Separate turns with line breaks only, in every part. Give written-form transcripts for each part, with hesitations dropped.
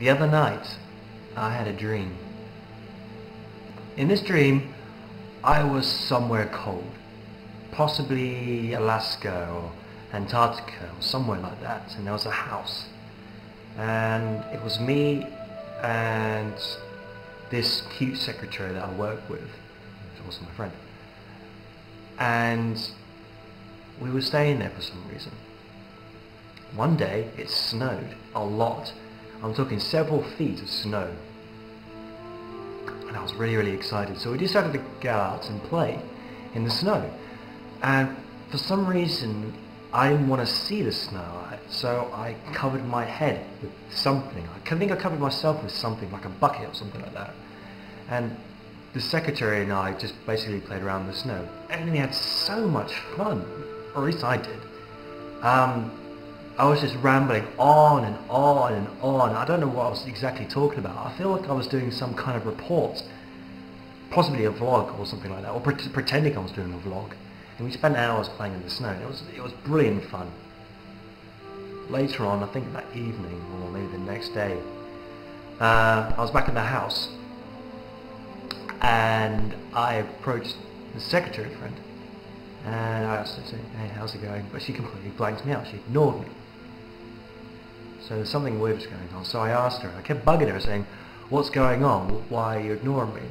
The other night, I had a dream. In this dream, I was somewhere cold. Possibly Alaska or Antarctica or somewhere like that. And there was a house. And it was me and this cute secretary that I work with, who's also my friend. And we were staying there for some reason. One day, it snowed a lot. I'm talking several feet of snow. And I was really excited. So we decided to go out and play in the snow. And for some reason, I didn't want to see the snow. So I covered my head with something. I think I covered myself with something, like a bucket or something like that. And the secretary and I just basically played around in the snow. And we had so much fun. Or at least I did. I was just rambling on and on and on. I don't know what I was exactly talking about. I feel like I was doing some kind of report. Possibly a vlog or something like that. Or pretending I was doing a vlog. And we spent hours playing in the snow. It was brilliant fun. Later on, I think that evening, or maybe the next day, I was back in the house. And I approached the secretary friend. And I asked her, hey, how's it going? But she completely blanked me out. She ignored me. So something weird was going on. So I asked her. I kept bugging her, saying, what's going on? Why are you ignoring me?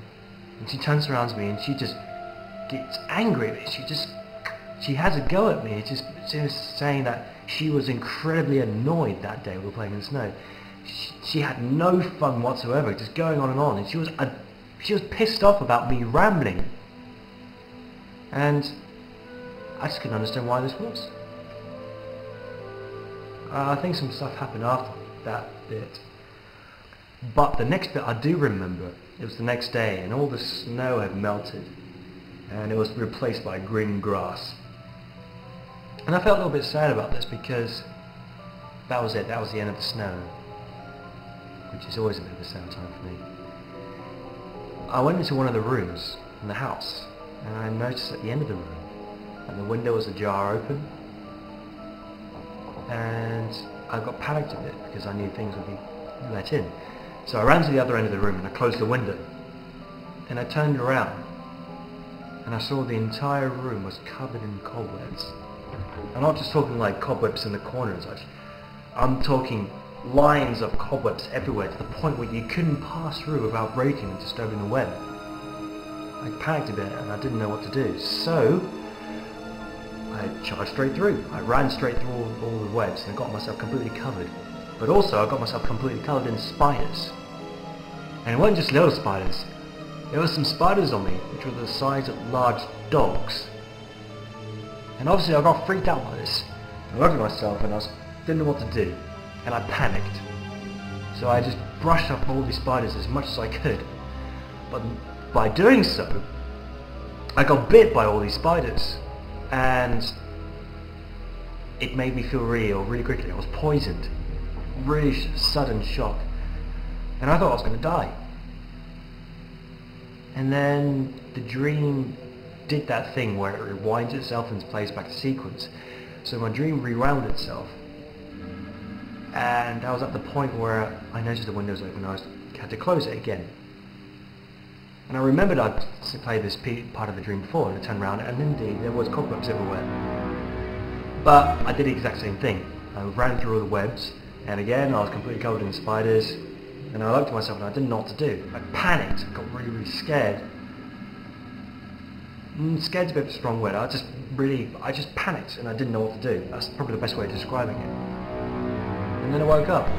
And she turns around to me and she just gets angry at me. She has a go at me. She was saying that she was incredibly annoyed that day we were playing in the snow. She had no fun whatsoever, just going on and on. And she was pissed off about me rambling. And I just couldn't understand why this was. I think some stuff happened after that bit. But the next bit I do remember. It was the next day and all the snow had melted. And it was replaced by green grass. And I felt a little bit sad about this because that was it. That was the end of the snow. Which is always a bit of a sad time for me. I went into one of the rooms in the house. And I noticed at the end of the room and the window was ajar open, and I got panicked a bit because I knew things would be let in. So I ran to the other end of the room and I closed the window. And I turned around and I saw the entire room was covered in cobwebs. I'm not just talking like cobwebs in the corner and such. I'm talking lines of cobwebs everywhere to the point where you couldn't pass through without breaking and disturbing the web. I panicked a bit and I didn't know what to do. So I charged straight through. I ran straight through all the webs and got myself completely covered. But also I got myself completely covered in spiders. And it wasn't just little spiders. There were some spiders on me which were the size of large dogs. And obviously I got freaked out by this. I looked at myself and I didn't know what to do. And I panicked. So I just brushed off all these spiders as much as I could. But by doing so, I got bit by all these spiders. And it made me feel really ill really quickly. I was poisoned. Really sudden shock. And I thought I was going to die. And then the dream did that thing where it rewinds itself and plays back to sequence. So my dream rewound itself. And I was at the point where I noticed the windows open and I had to close it again. And I remembered I'd played this part of the dream before, and I turned around and indeed there was cobwebs everywhere. But I did the exact same thing. I ran through all the webs, and again I was completely covered in spiders, and I looked at myself and I didn't know what to do. I panicked, I got really scared. Scared's a bit of a strong word. I just panicked and I didn't know what to do. That's probably the best way of describing it. And then I woke up.